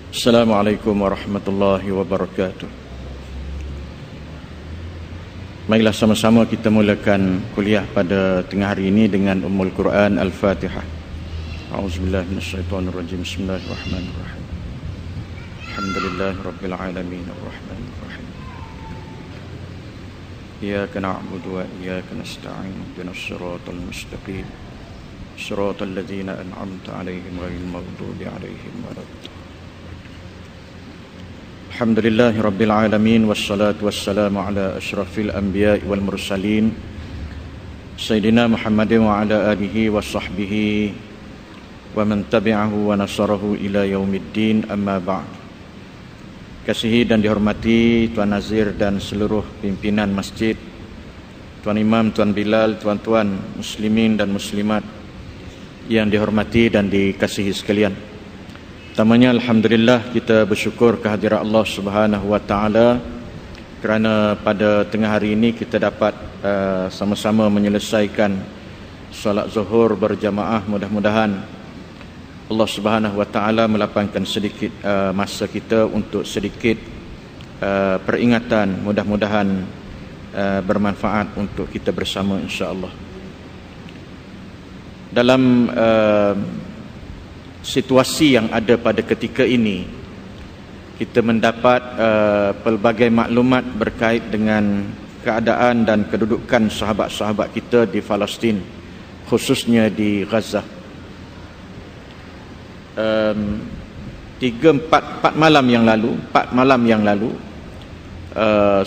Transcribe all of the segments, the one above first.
Assalamualaikum warahmatullahi wabarakatuh. Marilah sama-sama kita mulakan kuliah pada tengah hari ini dengan Ummul Quran Al-Fatihah. A'udzubillahi minasyaitonirrajim. Bismillahirrahmanirrahim. Alhamdulillahirabbil alamin arrahmanir rahim. Iyyaka na'budu wa iyyaka nasta'in. Ihdinas siratal mustaqim. Siratal ladzina an'amta 'alaihim ghairil maghdubi 'alaihim waladdallin. Alhamdulillahi rabbil alamin wassalatu wassalamu ala asyrafil anbiya'i wal mursalin Sayyidina Muhammadin wa ala alihi wa sahbihi wa man tabi'ahu wa nasarahu ila yaumiddin, amma ba'd. Kasihi dan dihormati Tuan Nazir dan seluruh pimpinan masjid, Tuan Imam, Tuan Bilal, tuan-tuan muslimin dan muslimat yang dihormati dan dikasihi sekalian. Pertamanya, alhamdulillah, kita bersyukur kehadirat Allah Subhanahu wa taala kerana pada tengah hari ini kita dapat sama-sama menyelesaikan solat zuhur berjamaah. Mudah-mudahan Allah Subhanahu wa taala melapangkan sedikit masa kita untuk sedikit peringatan, mudah-mudahan bermanfaat untuk kita bersama, insya-Allah. Dalam situasi yang ada pada ketika ini, kita mendapat pelbagai maklumat berkait dengan keadaan dan kedudukan sahabat-sahabat kita di Palestin, khususnya di Gaza. 4 malam yang lalu,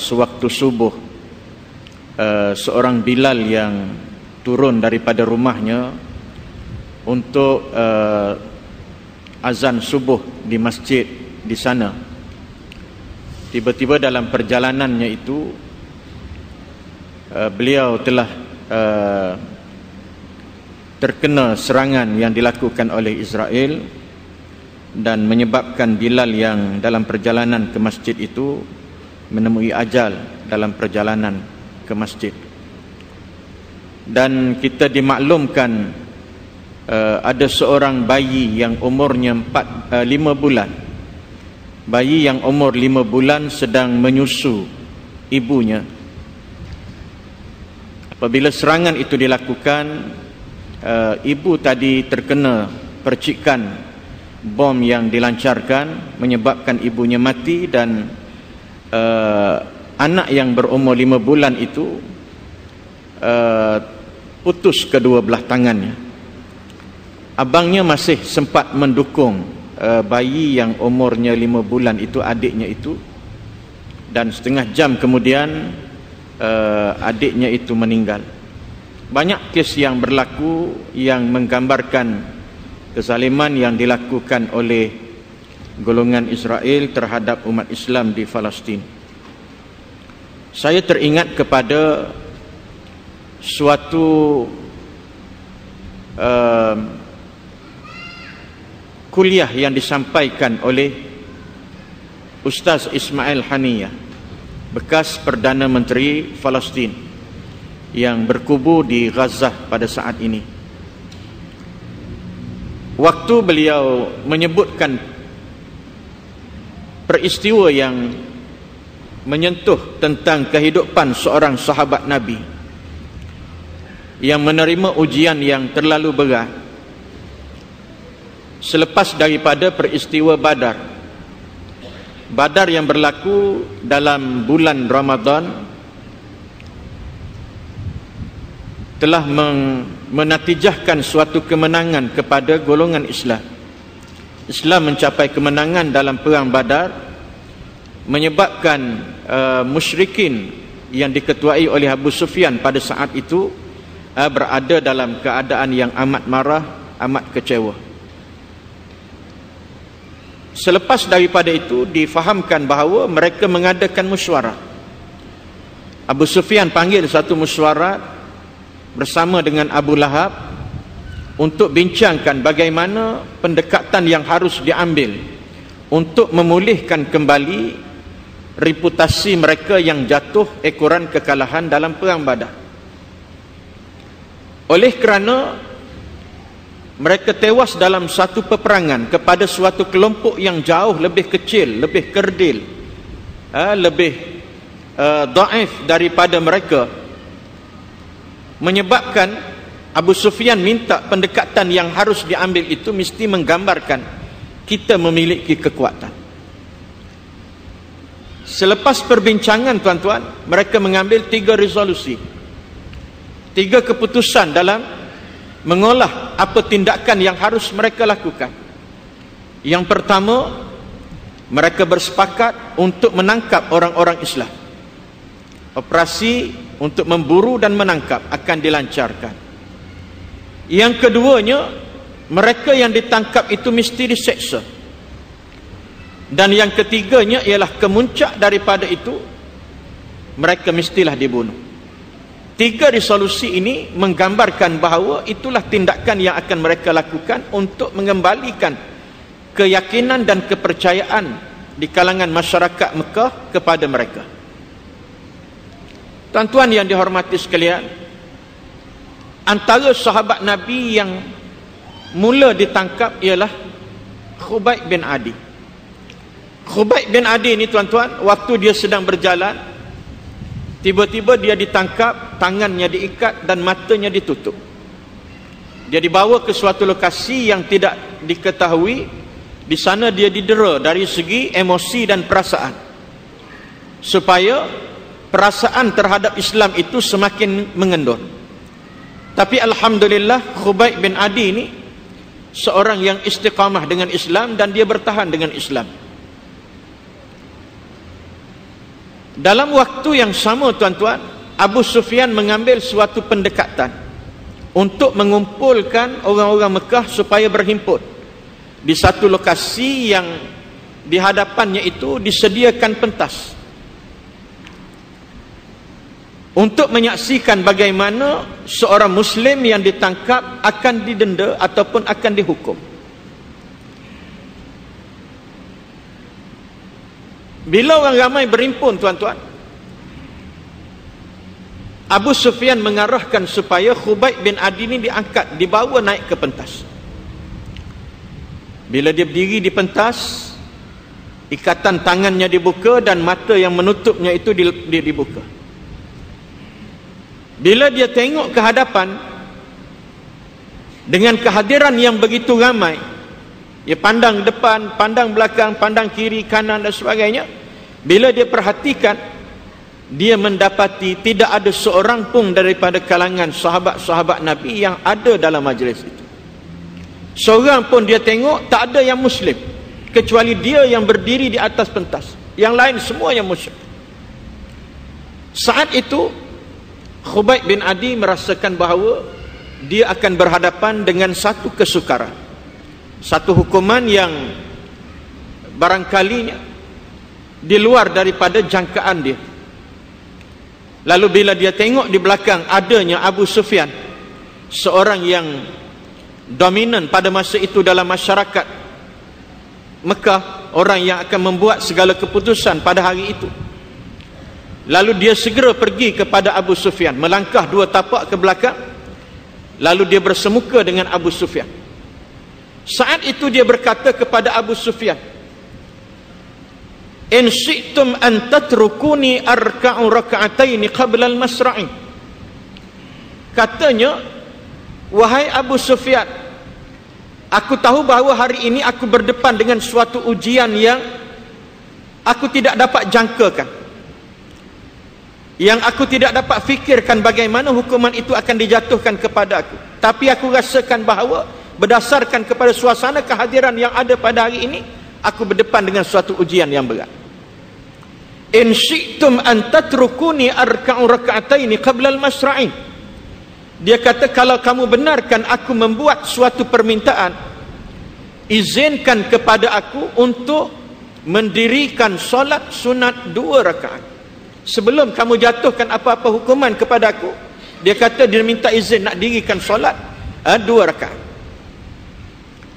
sewaktu subuh, seorang Bilal yang turun daripada rumahnya untuk azan subuh di masjid di sana, tiba-tiba dalam perjalanannya itu beliau telah terkena serangan yang dilakukan oleh Israel dan menyebabkan Bilal yang dalam perjalanan ke masjid itu menemui ajal dalam perjalanan ke masjid. Dan kita dimaklumkan ada seorang bayi yang umurnya 5 bulan. Bayi yang umur 5 bulan sedang menyusu ibunya. Apabila serangan itu dilakukan, ibu tadi terkena percikan bom yang dilancarkan, menyebabkan ibunya mati, dan anak yang berumur 5 bulan itu putus kedua belah tangannya. Abangnya masih sempat mendukung bayi yang umurnya 5 bulan itu, adiknya itu, dan setengah jam kemudian adiknya itu meninggal. Banyak kes yang berlaku yang menggambarkan kezaliman yang dilakukan oleh golongan Israel terhadap umat Islam di Palestin. Saya teringat kepada suatu kuliah yang disampaikan oleh Ustaz Ismail Haniyah, bekas Perdana Menteri Palestin yang berkubu di Gaza pada saat ini. Waktu beliau menyebutkan peristiwa yang menyentuh tentang kehidupan seorang sahabat Nabi yang menerima ujian yang terlalu berat selepas daripada peristiwa Badar. Badar yang berlaku dalam bulan Ramadan telah menatijahkan suatu kemenangan kepada golongan Islam. Islam mencapai kemenangan dalam perang Badar, menyebabkan musyrikin yang diketuai oleh Abu Sufyan pada saat itu berada dalam keadaan yang amat marah, amat kecewa. Selepas daripada itu difahamkan bahawa mereka mengadakan mesyuarat. Abu Sufyan panggil satu mesyuarat bersama dengan Abu Lahab untuk bincangkan bagaimana pendekatan yang harus diambil untuk memulihkan kembali reputasi mereka yang jatuh ekoran kekalahan dalam perang Badar. Oleh kerana mereka tewas dalam satu peperangan kepada suatu kelompok yang jauh lebih kecil, lebih kerdil, lebih dhaif daripada mereka, menyebabkan Abu Sufyan minta pendekatan yang harus diambil itu mesti menggambarkan kita memiliki kekuatan. Selepas perbincangan tuan-tuan, mereka mengambil 3 resolusi, 3 keputusan dalam mengolah apa tindakan yang harus mereka lakukan. Yang pertama, mereka bersepakat untuk menangkap orang-orang Islam. Operasi untuk memburu dan menangkap akan dilancarkan. Yang keduanya, mereka yang ditangkap itu mesti diseksa. Dan yang ketiganya ialah kemuncak daripada itu, mereka mestilah dibunuh. 3 resolusi ini menggambarkan bahawa itulah tindakan yang akan mereka lakukan untuk mengembalikan keyakinan dan kepercayaan di kalangan masyarakat Mekah kepada mereka. Tuan-tuan yang dihormati sekalian, antara sahabat Nabi yang mula ditangkap ialah Khubayb bin Adi. Khubayb bin Adi ini tuan-tuan, waktu dia sedang berjalan, tiba-tiba dia ditangkap, tangannya diikat dan matanya ditutup. Dia dibawa ke suatu lokasi yang tidak diketahui. Di sana dia didera dari segi emosi dan perasaan, supaya perasaan terhadap Islam itu semakin mengendur. Tapi alhamdulillah, Khubayb bin Adi ini seorang yang istiqamah dengan Islam dan dia bertahan dengan Islam. Dalam waktu yang sama tuan-tuan, Abu Sufyan mengambil suatu pendekatan untuk mengumpulkan orang-orang Mekah supaya berhimpun di satu lokasi yang di hadapannya itu disediakan pentas untuk menyaksikan bagaimana seorang Muslim yang ditangkap akan didenda ataupun akan dihukum. Bila orang ramai berhimpun tuan-tuan, Abu Sufyan mengarahkan supaya Khubayb bin Adi ini diangkat, dibawa naik ke pentas. Bila dia berdiri di pentas, ikatan tangannya dibuka dan mata yang menutupnya itu dibuka. Bila dia tengok ke hadapan dengan kehadiran yang begitu ramai, dia pandang depan, pandang belakang, pandang kiri, kanan dan sebagainya. Bila dia perhatikan, dia mendapati tidak ada seorang pun daripada kalangan sahabat-sahabat Nabi yang ada dalam majlis itu. Seorang pun dia tengok tak ada yang Muslim, kecuali dia yang berdiri di atas pentas. Yang lain semua yang Muslim. Saat itu Khubayb bin Adi merasakan bahawa dia akan berhadapan dengan satu kesukaran, satu hukuman yang barangkalinya di luar daripada jangkaan dia. Lalu bila dia tengok di belakang adanya Abu Sufyan, seorang yang dominan pada masa itu dalam masyarakat Mekah, orang yang akan membuat segala keputusan pada hari itu. Lalu dia segera pergi kepada Abu Sufyan, melangkah 2 tapak ke belakang, lalu dia bersemuka dengan Abu Sufyan. Saat itu dia berkata kepada Abu Sufyan, "In syi'tum an tatrukuni arka'u raka'ataini qabla al-masra'i." Katanya, "Wahai Abu Sufyan, aku tahu bahawa hari ini aku berdepan dengan suatu ujian yang aku tidak dapat jangkakan, yang aku tidak dapat fikirkan bagaimana hukuman itu akan dijatuhkan kepada aku. Tapi aku rasakan bahawa berdasarkan kepada suasana kehadiran yang ada pada hari ini, aku berdepan dengan suatu ujian yang berat. In syi'tum an tatrukuni arka'u raka'ataini qabla al-masra'i." Dia kata, kalau kamu benarkan aku membuat suatu permintaan, izinkan kepada aku untuk mendirikan solat sunat 2 rakaat sebelum kamu jatuhkan apa-apa hukuman kepada aku. Dia kata dia minta izin nak dirikan solat 2 rakaat.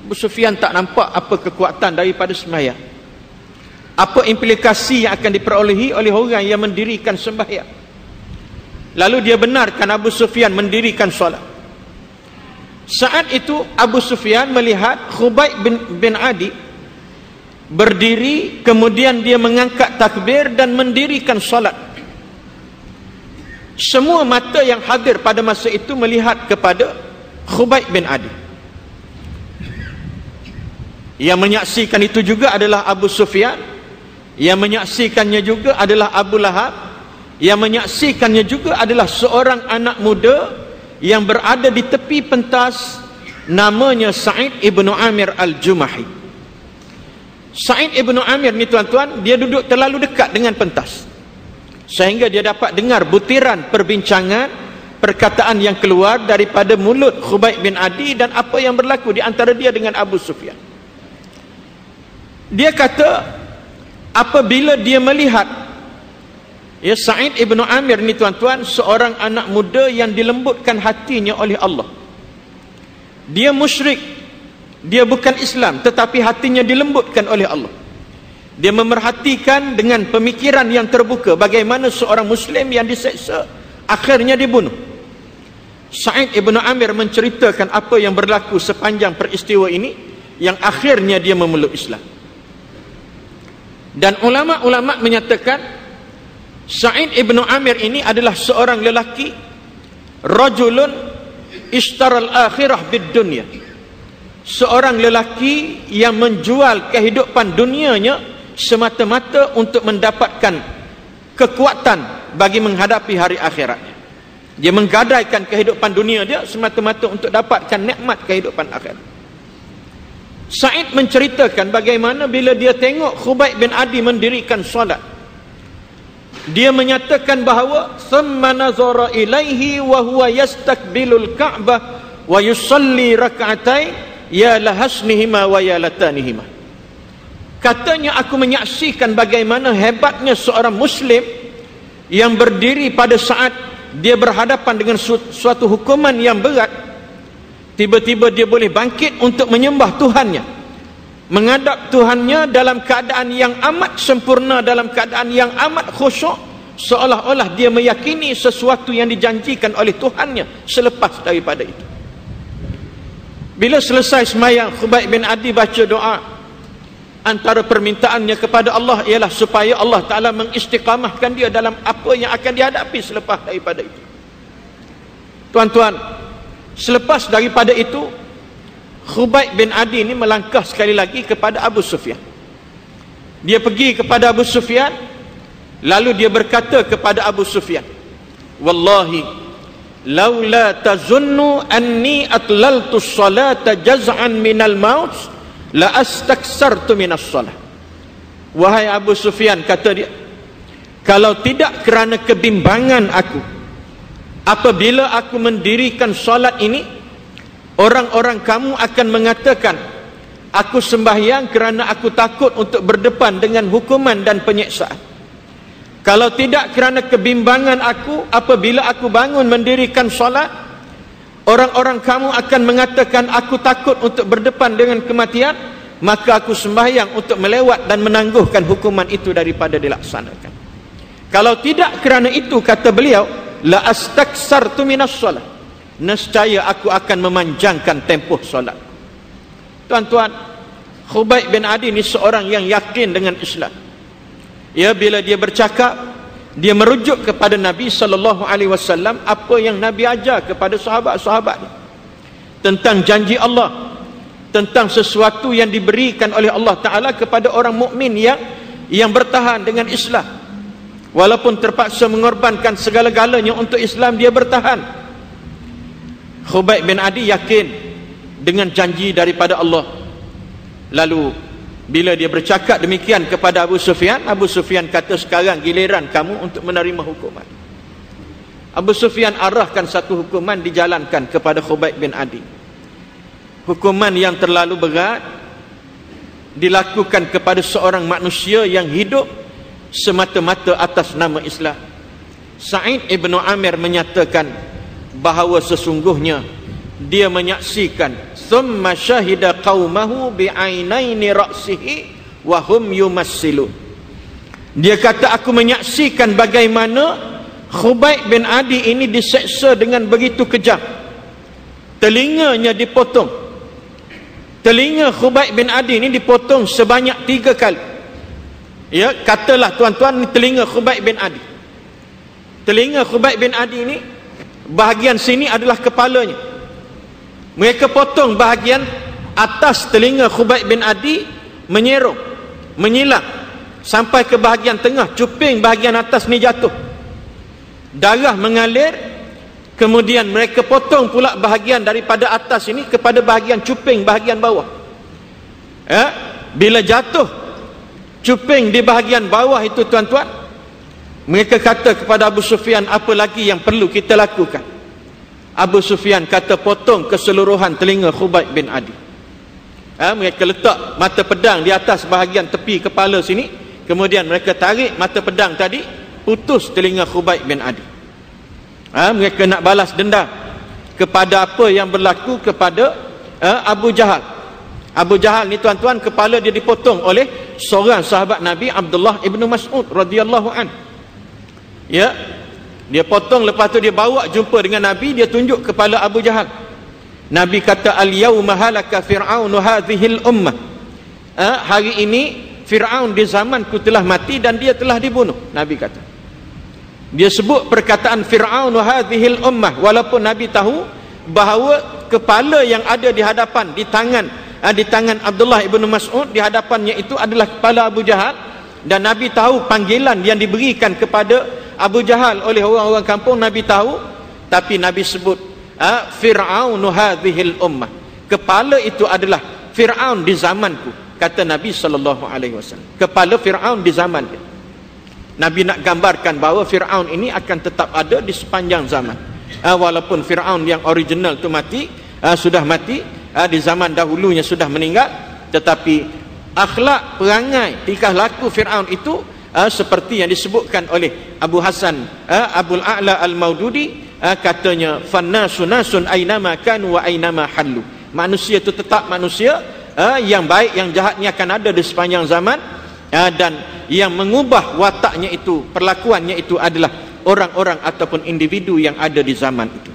Abu Sufyan tak nampak apa kekuatan daripada sembahyang, apa implikasi yang akan diperolehi oleh orang yang mendirikan sembahyang. Lalu dia benarkan Abu Sufyan mendirikan solat. Saat itu Abu Sufyan melihat Khubayb bin Adi berdiri, kemudian dia mengangkat takbir dan mendirikan solat. Semua mata yang hadir pada masa itu melihat kepada Khubayb bin Adi. Yang menyaksikan itu juga adalah Abu Sufyan, yang menyaksikannya juga adalah Abu Lahab, yang menyaksikannya juga adalah seorang anak muda yang berada di tepi pentas, namanya Sa'id ibnu Amir al-Jumahi. Sa'id ibnu Amir ni tuan-tuan, dia duduk terlalu dekat dengan pentas sehingga dia dapat dengar butiran perbincangan, perkataan yang keluar daripada mulut Khubayb bin Adi dan apa yang berlaku di antara dia dengan Abu Sufyan. Dia kata apabila dia melihat Sa'id ibnu Amir ni tuan-tuan, seorang anak muda yang dilembutkan hatinya oleh Allah. Dia musyrik, dia bukan Islam, tetapi hatinya dilembutkan oleh Allah. Dia memerhatikan dengan pemikiran yang terbuka bagaimana seorang Muslim yang diseksa akhirnya dibunuh. Sa'id ibnu Amir menceritakan apa yang berlaku sepanjang peristiwa ini, yang akhirnya dia memeluk Islam. Dan ulama-ulama menyatakan Sa'id ibnu Amir ini adalah seorang lelaki rajulun ishtaral akhirah bid dunya, seorang lelaki yang menjual kehidupan dunianya semata-mata untuk mendapatkan kekuatan bagi menghadapi hari akhiratnya. Dia menggadaikan kehidupan dunia dia semata-mata untuk dapatkan nikmat kehidupan akhirat. Sa'id menceritakan bagaimana bila dia tengok Khubayb bin Adi mendirikan solat, dia menyatakan bahawa thumma nazara ilaihi wa huwa yastakbilul Ka'bah wa yusalli rak'atain ya lahasnihima wa ya latanihima. Katanya, aku menyaksikan bagaimana hebatnya seorang Muslim yang berdiri pada saat dia berhadapan dengan suatu hukuman yang berat, tiba-tiba dia boleh bangkit untuk menyembah Tuhannya, menghadap Tuhannya dalam keadaan yang amat sempurna, dalam keadaan yang amat khusyuk, seolah-olah dia meyakini sesuatu yang dijanjikan oleh Tuhannya selepas daripada itu. Bila selesai sembahyang, Khubayb bin Adi baca doa. Antara permintaannya kepada Allah ialah supaya Allah Ta'ala mengistiqamahkan dia dalam apa yang akan dihadapi selepas daripada itu. Tuan-tuan, selepas daripada itu, Khubayb bin Adi ini melangkah sekali lagi kepada Abu Sufyan. Dia pergi kepada Abu Sufyan, lalu dia berkata kepada Abu Sufyan, wallahi laula tazunnu anni atlaltu salata jaz'an minal maut la astaksartu minas salah. Wahai Abu Sufyan, kata dia, kalau tidak kerana kebimbangan aku apabila aku mendirikan solat ini, orang-orang kamu akan mengatakan aku sembahyang kerana aku takut untuk berdepan dengan hukuman dan penyiksaan. Kalau tidak kerana kebimbangan aku apabila aku bangun mendirikan solat, orang-orang kamu akan mengatakan aku takut untuk berdepan dengan kematian, maka aku sembahyang untuk melewat dan menangguhkan hukuman itu daripada dilaksanakan. Kalau tidak kerana itu, kata beliau, la astaksartu minas salat, nescaya aku akan memanjangkan tempoh solat. Tuan-tuan, Khubayb bin Adi ini seorang yang yakin dengan Islam. Ya, bila dia bercakap, dia merujuk kepada Nabi SAW, apa yang Nabi ajar kepada sahabat-sahabatnya tentang janji Allah, tentang sesuatu yang diberikan oleh Allah Ta'ala kepada orang mukmin yang bertahan dengan Islam. Walaupun terpaksa mengorbankan segala-galanya untuk Islam, dia bertahan. Khubayb bin Adi yakin dengan janji daripada Allah. Lalu bila dia bercakap demikian kepada Abu Sufyan, Abu Sufyan kata, sekarang giliran kamu untuk menerima hukuman. Abu Sufyan arahkan satu hukuman dijalankan kepada Khubayb bin Adi. Hukuman yang terlalu berat dilakukan kepada seorang manusia yang hidup semata-mata atas nama Islam. Sa'id ibnu Amir menyatakan bahawa sesungguhnya dia menyaksikan thumma syahida qaumahu bi'ainaini ra'sihi wa hum yumassilun. Dia kata, aku menyaksikan bagaimana Khubayb bin Adi ini diseksa dengan begitu kejam. telinganya dipotong. Telinga Khubayb bin Adi ini dipotong sebanyak 3 kali. Ya, katalah tuan-tuan, ni telinga Khubayb bin Adi. Telinga Khubayb bin Adi ini, bahagian sini adalah kepalanya. Mereka potong bahagian atas telinga Khubayb bin Adi, menyerong, menyilang sampai ke bahagian tengah, cuping bahagian atas ni jatuh. Darah mengalir. Kemudian mereka potong pula bahagian daripada atas ini kepada bahagian cuping bahagian bawah. Ya, bila jatuh cuping di bahagian bawah itu tuan-tuan, mereka kata kepada Abu Sufyan, apa lagi yang perlu kita lakukan? Abu Sufyan kata, potong keseluruhan telinga Khubayb bin Adi. Mereka letak mata pedang di atas bahagian tepi kepala sini, kemudian mereka tarik mata pedang tadi, putus telinga Khubayb bin Adi. Mereka nak balas dendam kepada apa yang berlaku kepada Abu Jahal. Abu Jahal ni tuan-tuan, kepala dia dipotong oleh seorang sahabat Nabi, Abdullah ibnu Mas'ud radhiyallahu an. Ya, dia potong, lepas tu dia bawa jumpa dengan Nabi, dia tunjuk kepala Abu Jahal. Nabi kata, al-yawma halaka fir'aunu hadhil ummah. Hari ini Fir'aun di zamanku telah mati dan dia telah dibunuh. Nabi kata. Dia sebut perkataan Fir'aun wa hadhil ummah, walaupun Nabi tahu bahawa kepala yang ada di hadapan, di tangan Abdullah ibnu Mas'ud, di hadapannya itu adalah kepala Abu Jahal, dan Nabi tahu panggilan yang diberikan kepada Abu Jahal oleh orang-orang kampung, Nabi tahu, tapi Nabi sebut Fir'aun wa hadhil ummah, kepala itu adalah Fir'aun di zamanku, kata Nabi SAW. Kepala Fir'aun di zaman dia. Nabi nak gambarkan bahawa Fir'aun ini akan tetap ada di sepanjang zaman. Walaupun Fir'aun yang original tu mati, sudah mati, di zaman dahulunya sudah meninggal, tetapi akhlak, perangai, tingkah laku Fir'aun itu seperti yang disebutkan oleh Abu Hasan Abul A'la Al-Maududi, katanya, fannasu nasun aynama kanu wa aynama hallu. Manusia itu tetap manusia, yang baik yang jahatnya akan ada di sepanjang zaman, dan yang mengubah wataknya itu, perlakuannya itu adalah orang-orang ataupun individu yang ada di zaman itu.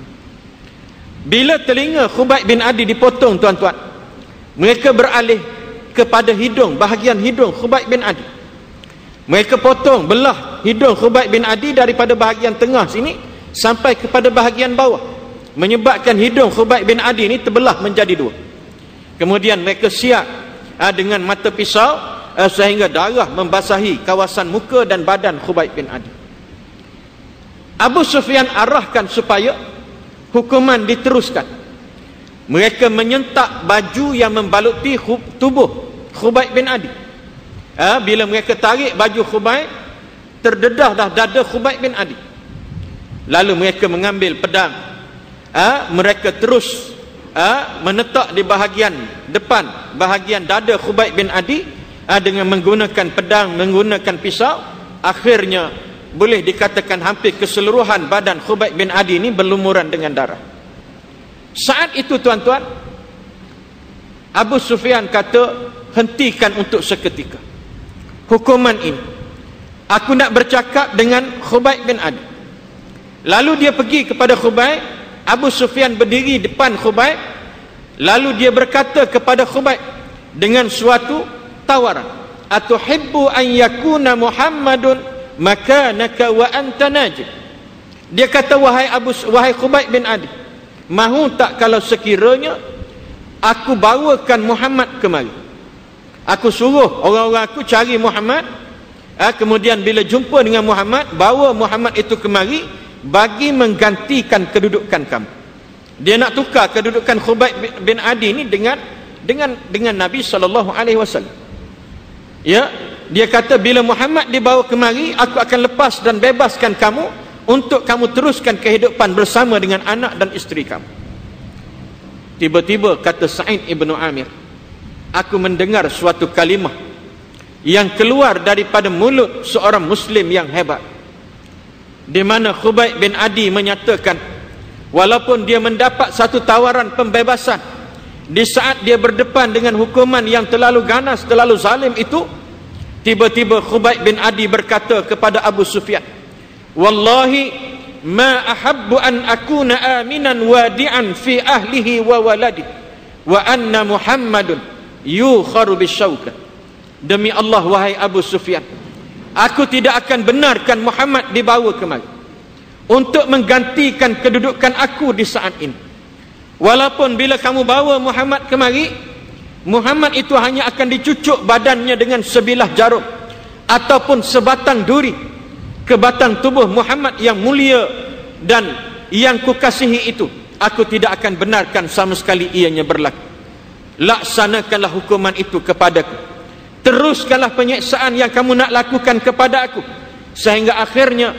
Bila telinga Khubayb bin Adi dipotong tuan-tuan, mereka beralih kepada hidung, bahagian hidung Khubayb bin Adi. Mereka potong, belah hidung Khubayb bin Adi daripada bahagian tengah sini sampai kepada bahagian bawah, menyebabkan hidung Khubayb bin Adi ini terbelah menjadi 2. Kemudian mereka siap dengan mata pisau sehingga darah membasahi kawasan muka dan badan Khubayb bin Adi. Abu Sufyan arahkan supaya hukuman diteruskan. Mereka menyentak baju yang membaluti tubuh Khubayb bin Adi. Bila mereka tarik baju Khubayb, terdedah dah dada Khubayb bin Adi. Lalu mereka mengambil pedang, mereka terus menetak di bahagian depan, bahagian dada Khubayb bin Adi, dengan menggunakan pedang, menggunakan pisau. Akhirnya boleh dikatakan hampir keseluruhan badan Khubayb bin Adi ini berlumuran dengan darah. Saat itu tuan-tuan, Abu Sufyan kata, hentikan untuk seketika hukuman ini, aku nak bercakap dengan Khubayb bin Adi. Lalu dia pergi kepada Khubayb. Abu Sufyan berdiri depan Khubayb, lalu dia berkata kepada Khubayb dengan suatu tawaran, atuhibbu an yakuna Muhammadun makanaka wa anta najib. Dia kata, wahai Khubayb bin Adi, mahu tak kalau sekiranya aku bawakan Muhammad kemari, aku suruh orang-orang aku cari Muhammad, kemudian bila jumpa dengan Muhammad, bawa Muhammad itu kemari bagi menggantikan kedudukan kamu. Dia nak tukar kedudukan Khubayb bin Adi ini dengan Nabi SAW. Ya, dia kata, bila Muhammad dibawa kemari, aku akan lepas dan bebaskan kamu untuk kamu teruskan kehidupan bersama dengan anak dan isteri kamu. Tiba-tiba kata Sa'id ibnu Amir, aku mendengar suatu kalimah yang keluar daripada mulut seorang Muslim yang hebat, di mana Khubayb bin Adi menyatakan, walaupun dia mendapat satu tawaran pembebasan, di saat dia berdepan dengan hukuman yang terlalu ganas, terlalu zalim itu, tiba-tiba Khubayb bin Adi berkata kepada Abu Sufyan, wallahi ma ahabbu an akuna aminan wadi'an fi ahlihi wa waladi wa anna Muhammadun yukharu bisyauka. Demi Allah wahai Abu Sufyan, aku tidak akan benarkan Muhammad dibawa kemari untuk menggantikan kedudukan aku di saat ini. Walaupun bila kamu bawa Muhammad kemari, Muhammad itu hanya akan dicucuk badannya dengan sebilah jarum ataupun sebatang duri ke batang tubuh Muhammad yang mulia dan yang kukasihi itu. Aku tidak akan benarkan sama sekali ianya berlaku. Laksanakanlah hukuman itu kepadaku, teruskanlah penyiksaan yang kamu nak lakukan kepada aku, sehingga akhirnya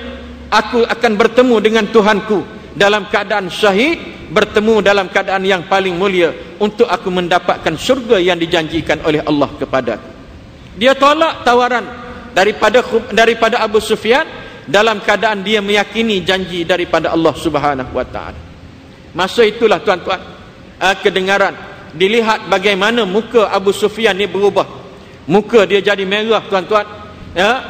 aku akan bertemu dengan Tuhanku dalam keadaan syahid, bertemu dalam keadaan yang paling mulia, untuk aku mendapatkan syurga yang dijanjikan oleh Allah kepada aku. Dia tolak tawaran daripada Abu Sufyan dalam keadaan dia meyakini janji daripada Allah Subhanahu wa taala. Masa itulah tuan-tuan, kedengaran, dilihat bagaimana muka Abu Sufyan ni berubah. Muka dia jadi merah tuan-tuan,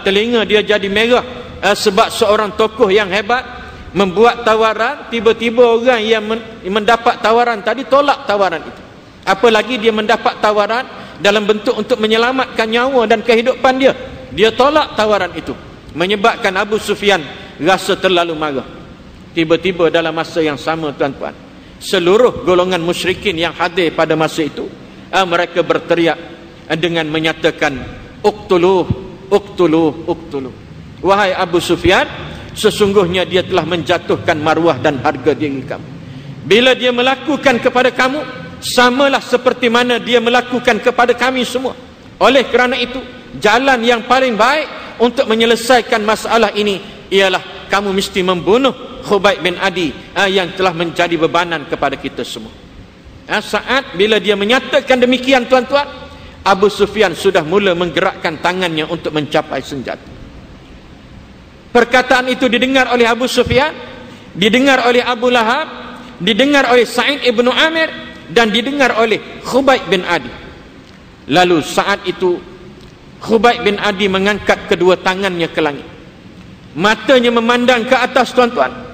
telinga dia jadi merah, sebab seorang tokoh yang hebat membuat tawaran, tiba-tiba orang yang mendapat tawaran tadi tolak tawaran itu. Apalagi dia mendapat tawaran dalam bentuk untuk menyelamatkan nyawa dan kehidupan dia, dia tolak tawaran itu, menyebabkan Abu Sufyan rasa terlalu marah. Tiba-tiba dalam masa yang sama tuan-tuan, seluruh golongan musyrikin yang hadir pada masa itu, mereka berteriak dengan menyatakan, uqtuluh, uqtuluh, uqtuluh. Wahai Abu Sufyan, sesungguhnya dia telah menjatuhkan maruah dan harga diri kamu. Bila dia melakukan kepada kamu, samalah seperti mana dia melakukan kepada kami semua. Oleh kerana itu, jalan yang paling baik untuk menyelesaikan masalah ini ialah kamu mesti membunuh Khubayb bin Adi yang telah menjadi bebanan kepada kita semua. Saat bila dia menyatakan demikian tuan-tuan, Abu Sufyan sudah mula menggerakkan tangannya untuk mencapai senjata. Perkataan itu didengar oleh Abu Sufyan, didengar oleh Abu Lahab, didengar oleh Sa'id ibn Amir, dan didengar oleh Khubayb bin Adi. Lalu saat itu Khubayb bin Adi mengangkat kedua tangannya ke langit, matanya memandang ke atas tuan-tuan.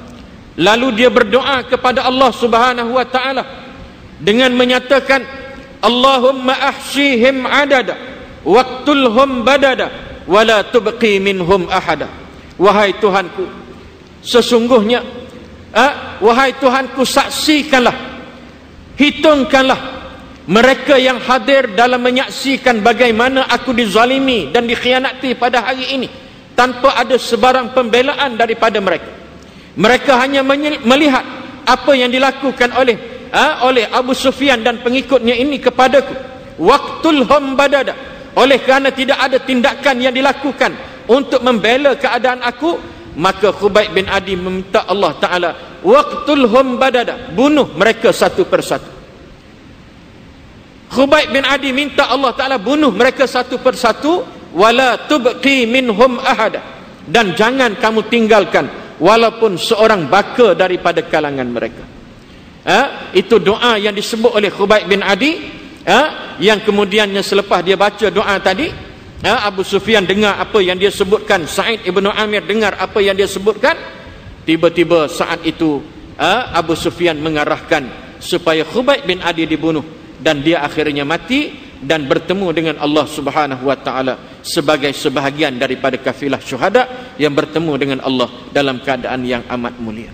Lalu dia berdoa kepada Allah Subhanahu wa taala dengan menyatakan, Allahumma ahsyihim adada waqtulhum badada wala tubqi minhum ahada. Wahai Tuhanku, sesungguhnya wahai Tuhanku, saksikanlah, hitungkanlah mereka yang hadir dalam menyaksikan bagaimana aku dizalimi dan dikhianati pada hari ini, tanpa ada sebarang pembelaan daripada mereka. Mereka hanya melihat apa yang dilakukan oleh Abu Sufyan dan pengikutnya ini kepadaku. Waqtulhum badada, oleh kerana tidak ada tindakan yang dilakukan untuk membela keadaan aku, maka Khubayb bin Adi meminta Allah Ta'ala, waqtulhum badada, bunuh mereka satu persatu. Khubayb bin Adi minta Allah Ta'ala bunuh mereka satu persatu, wala tubqi minhum ahada, dan jangan kamu tinggalkan walaupun seorang baka daripada kalangan mereka. Itu doa yang disebut oleh Khubayb bin Adi, yang kemudiannya selepas dia baca doa tadi, Abu Sufyan dengar apa yang dia sebutkan, Sa'id ibn Amir dengar apa yang dia sebutkan. Tiba-tiba saat itu Abu Sufyan mengarahkan supaya Khubayb bin Adi dibunuh, dan dia akhirnya mati dan bertemu dengan Allah Subhanahu wa taala sebagai sebahagian daripada kafilah syuhada yang bertemu dengan Allah dalam keadaan yang amat mulia.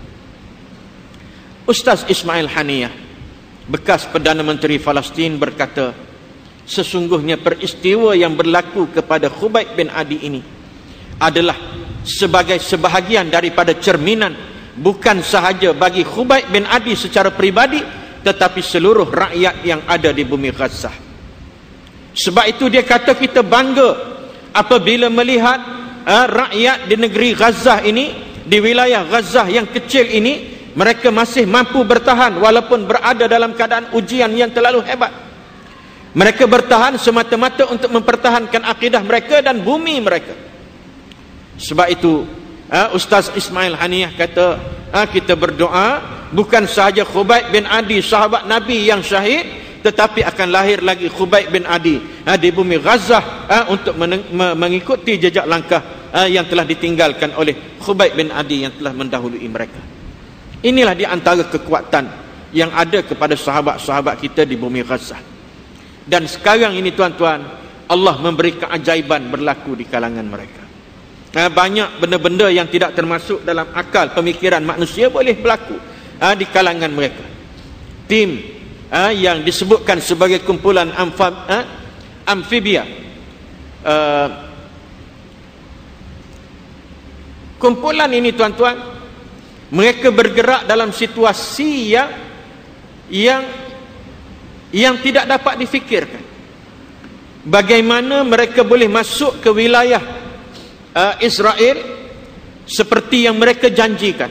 Ustaz Ismail Haniyah, bekas Perdana Menteri Palestin, berkata, sesungguhnya peristiwa yang berlaku kepada Khubayb bin Adi ini adalah sebagai sebahagian daripada cerminan bukan sahaja bagi Khubayb bin Adi secara pribadi, tetapi seluruh rakyat yang ada di bumi Gaza. Sebab itu dia kata kita bangga apabila melihat rakyat di negeri Gaza ini, di wilayah Gaza yang kecil ini, mereka masih mampu bertahan walaupun berada dalam keadaan ujian yang terlalu hebat. Mereka bertahan semata-mata untuk mempertahankan akidah mereka dan bumi mereka. Sebab itu Ustaz Ismail Haniyah kata, kita berdoa bukan sahaja Khubayb bin Adi sahabat Nabi yang syahid, tetapi akan lahir lagi Khubayb bin Adi di bumi Gaza untuk mengikuti jejak langkah yang telah ditinggalkan oleh Khubayb bin Adi yang telah mendahului mereka. Inilah di antara kekuatan yang ada kepada sahabat-sahabat kita di bumi Gaza. Dan sekarang ini tuan-tuan, Allah memberi keajaiban berlaku di kalangan mereka. Banyak benda-benda yang tidak termasuk dalam akal pemikiran manusia boleh berlaku di kalangan mereka. Tim yang disebutkan sebagai kumpulan amfibia, kumpulan ini tuan-tuan, mereka bergerak dalam situasi yang tidak dapat difikirkan. Bagaimana mereka boleh masuk ke wilayah Israel seperti yang mereka janjikan.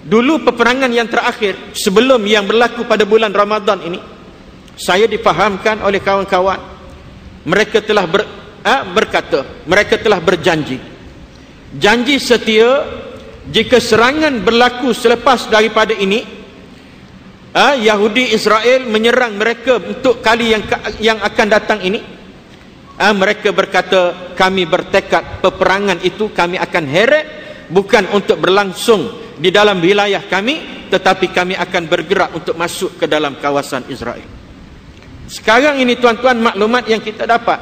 Dulu peperangan yang terakhir sebelum yang berlaku pada bulan Ramadan ini, saya difahamkan oleh kawan-kawan, mereka telah berkata, mereka telah berjanji, janji setia, jika serangan berlaku selepas daripada ini, Yahudi Israel menyerang mereka untuk kali yang akan datang ini, mereka berkata, kami bertekad peperangan itu kami akan heret, bukan untuk berlangsung di dalam wilayah kami, tetapi kami akan bergerak untuk masuk ke dalam kawasan Israel. Sekarang ini tuan-tuan, maklumat yang kita dapat,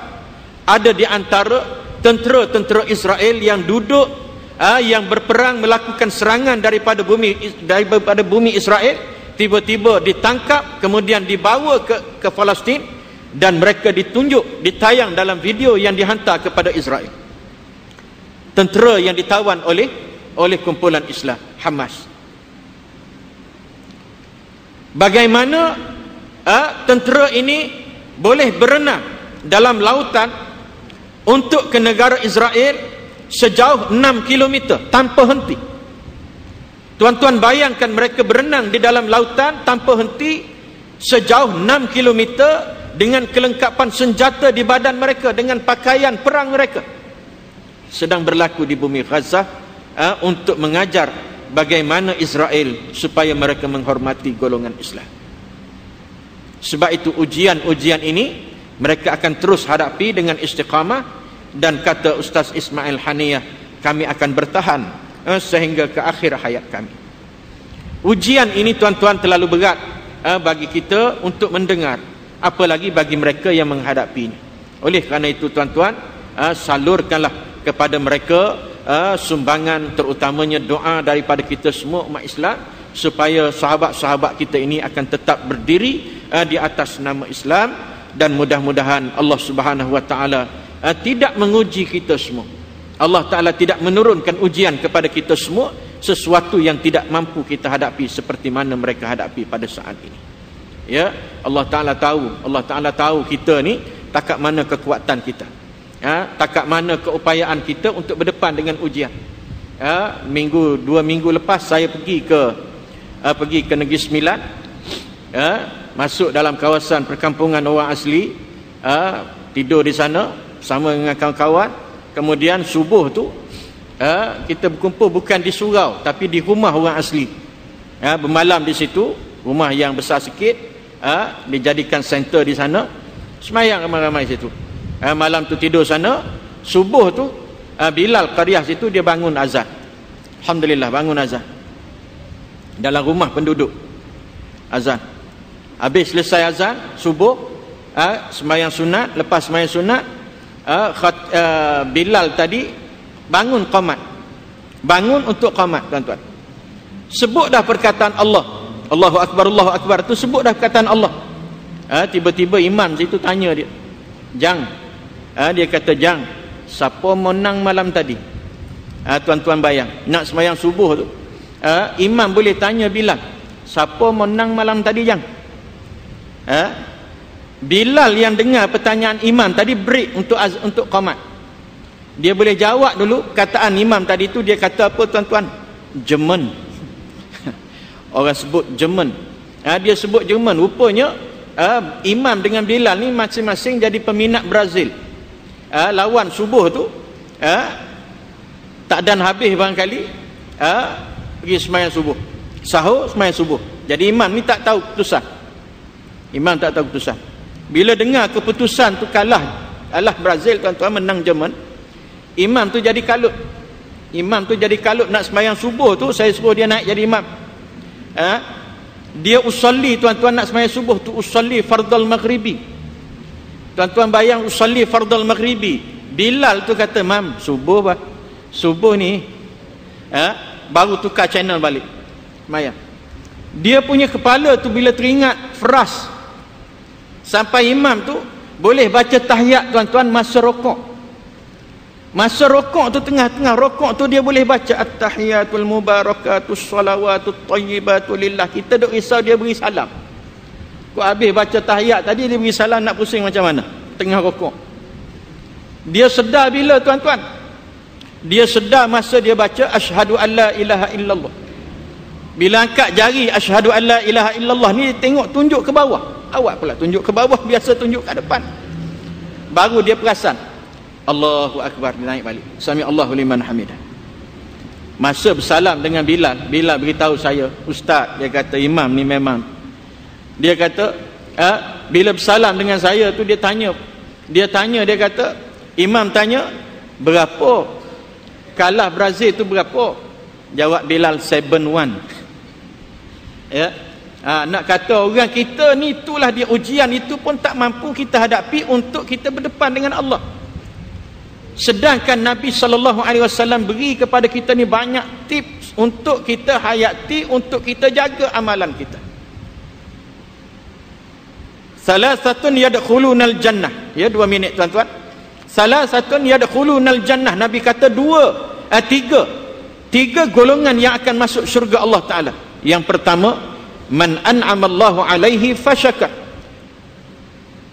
ada di antara tentera-tentera Israel yang duduk, yang berperang melakukan serangan daripada bumi Israel, tiba-tiba ditangkap, kemudian dibawa ke Palestin, dan mereka ditunjuk, ditayang dalam video yang dihantar kepada Israel. Tentera yang ditawan oleh kumpulan Islam Hamas. Bagaimana tentera ini boleh berenang dalam lautan untuk ke negara Israel sejauh 6 km tanpa henti. Tuan-tuan bayangkan, mereka berenang di dalam lautan tanpa henti sejauh 6 km dengan kelengkapan senjata di badan mereka, dengan pakaian perang mereka, sedang berlaku di bumi Gaza untuk mengajar bagaimana Israel supaya mereka menghormati golongan Islam. Sebab itu ujian-ujian ini mereka akan terus hadapi dengan istiqamah, dan kata Ustaz Ismail Haniyah, kami akan bertahan sehingga ke akhir hayat kami. Ujian ini tuan-tuan terlalu berat bagi kita untuk mendengar, apalagi bagi mereka yang menghadapinya. Oleh kerana itu tuan-tuan, salurkanlah kepada mereka sumbangan, terutamanya doa daripada kita semua umat Islam, supaya sahabat-sahabat kita ini akan tetap berdiri di atas nama Islam, dan mudah-mudahan Allah Subhanahu wa taala tidak menguji kita semua. Allah Taala tidak menurunkan ujian kepada kita semua sesuatu yang tidak mampu kita hadapi seperti mana mereka hadapi pada saat ini. Ya, Allah Taala tahu kita ni takat mana kekuatan kita, takat mana keupayaan kita untuk berdepan dengan ujian. 2 minggu lepas saya pergi ke Negeri Sembilan, masuk dalam kawasan perkampungan orang asli, tidur di sana sama dengan kawan-kawan. Kemudian subuh tu kita berkumpul bukan di surau tapi di rumah orang asli, bermalam di situ, rumah yang besar sikit, dijadikan center di sana, semayang ramai-ramai situ. Malam tu tidur sana, subuh tu Bilal qaryah situ dia bangun azan. Alhamdulillah, bangun azan dalam rumah penduduk, azan. Habis selesai azan subuh, semayang sunat. Lepas semayang sunat, Bilal tadi bangun qamat, bangun untuk qamat tuan-tuan. Sebut dah perkataan Allah, Allahu Akbar tu, sebut dah perkataan Allah. Tiba-tiba imam situ tanya dia, Jang, dia kata, Jang, siapa menang malam tadi? Tuan-tuan bayang, nak semayang subuh tu, imam boleh tanya Bilal, siapa menang malam tadi, Jang? Bilal yang dengar pertanyaan imam tadi break untuk qamat. Dia boleh jawab dulu kataan imam tadi tu. Dia kata apa tuan-tuan? Jerman. Orang sebut Jerman. Dia sebut Jerman. Rupanya imam dengan Bilal ni masing-masing jadi peminat Brazil. Lawan subuh tu, tak dan habis barangkali, pergi semayang subuh, sahur, semayang subuh. Jadi imam ni tak tahu keputusan. Imam tak tahu keputusan. Bila dengar keputusan tu kalah Brazil tuan-tuan, menang Jerman, Imam tu jadi kalut. Imam tu jadi kalut nak sembahyang subuh tu, saya suruh dia naik jadi imam. Dia usalli, tuan-tuan, nak sembahyang subuh tu usalli fardal maghribi. Tuan-tuan bayang usalli fardal maghribi. Bilal tu kata, "Mam, subuh bah. Subuh ni baru tukar channel balik sembahyang." Dia punya kepala tu bila teringat feras. Sampai imam tu boleh baca tahiyat, tuan-tuan, masa rokok. Masa rokok tu, tengah-tengah rokok tu dia boleh baca at-tahiyatul mubarakatus salawatut thayyibatu lillah. Kita duk risau dia beri salam. Kau habis baca tahiyat tadi dia beri salam, nak pusing macam mana tengah rokok. Dia sedar bila, tuan-tuan? Dia sedar masa dia baca asyhadu alla ilaha illallah. Bila angkat jari asyhadu alla ilaha illallah ni, tengok tunjuk ke bawah. Awak pula tunjuk ke bawah, biasa tunjuk ke depan. Baru dia perasan Allahu Akbar, dia naik balik. Sami Allahu liman hamidah. Masa bersalam dengan Bilal, Bilal beritahu saya, "Ustaz," dia kata, "imam ni memang." Dia kata, bila bersalam dengan saya tu dia tanya, dia kata, imam tanya, "Berapa kalah Brazil tu berapa?" Jawab Bilal, 7-1. Ya. Nak kata orang kita ni, itulah dia ujian itu pun tak mampu kita hadapi untuk kita berdepan dengan Allah. Sedangkan Nabi SAW beri kepada kita ni banyak tips untuk kita hayati, untuk kita jaga amalan kita. Salasatun yadkhulunal jannah. Ya, 2 minit, tuan-tuan. Salasatun yadkhulunal jannah. Nabi kata tiga golongan yang akan masuk syurga Allah Ta'ala. Yang pertama, man an'amallahu alaihi fasyakar.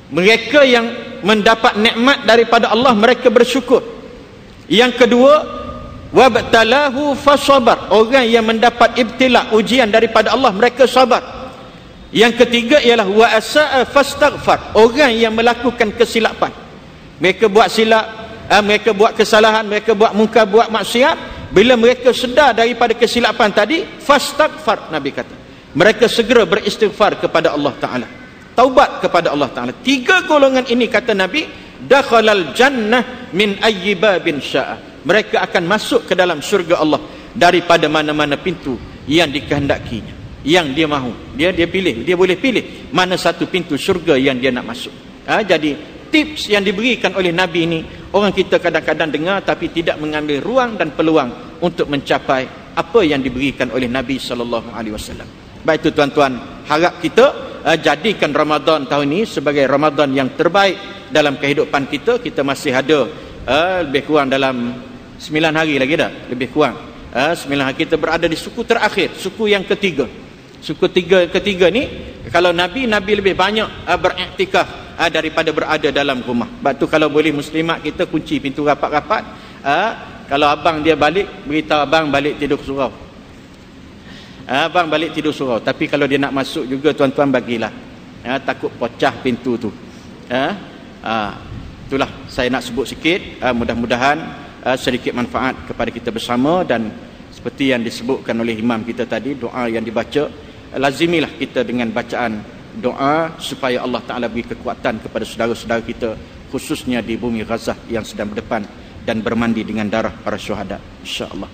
Mereka yang mendapat nikmat daripada Allah, mereka bersyukur. Yang kedua, wabtalahu fasabar. Orang yang mendapat ibtila, ujian daripada Allah, mereka sabar. Yang ketiga ialah wa asaa fastaghfar. Orang yang melakukan kesilapan, mereka buat silap, mereka buat kesalahan, mereka buat munkar, buat maksiat. Bila mereka sedar daripada kesilapan tadi, fastaghfar, Nabi kata, mereka segera beristighfar kepada Allah Ta'ala, taubat kepada Allah Ta'ala. 3 golongan ini, kata Nabi, dakhalal jannah min ayyi babin sya'a. Mereka akan masuk ke dalam syurga Allah daripada mana-mana pintu yang dikehendakinya, yang dia mahu. Dia pilih, dia boleh pilih mana satu pintu syurga yang dia nak masuk. Jadi tips yang diberikan oleh Nabi ini, orang kita kadang-kadang dengar tapi tidak mengambil ruang dan peluang untuk mencapai apa yang diberikan oleh Nabi SAW. Baik itu, tuan-tuan, harap kita jadikan Ramadan tahun ini sebagai Ramadan yang terbaik dalam kehidupan kita. Kita masih ada lebih kurang dalam 9 hari lagi dah, lebih kurang 9 hari kita berada di suku terakhir, suku yang ketiga. Suku ketiga ni, kalau Nabi lebih banyak beriktikaf daripada berada dalam rumah. Sebab tu kalau boleh muslimat kita kunci pintu rapat-rapat. Kalau abang dia balik, beritahu abang balik tidur surau. Abang balik tidur surau. Tapi kalau dia nak masuk juga, tuan-tuan, bagilah. Takut pecah pintu tu. Itulah saya nak sebut sikit. Mudah-mudahan sedikit manfaat kepada kita bersama. Dan seperti yang disebutkan oleh imam kita tadi, doa yang dibaca, lazimilah kita dengan bacaan doa supaya Allah Ta'ala beri kekuatan kepada saudara-saudara kita, khususnya di bumi Gaza yang sedang berdepan dan bermandi dengan darah para syuhada, insya-Allah.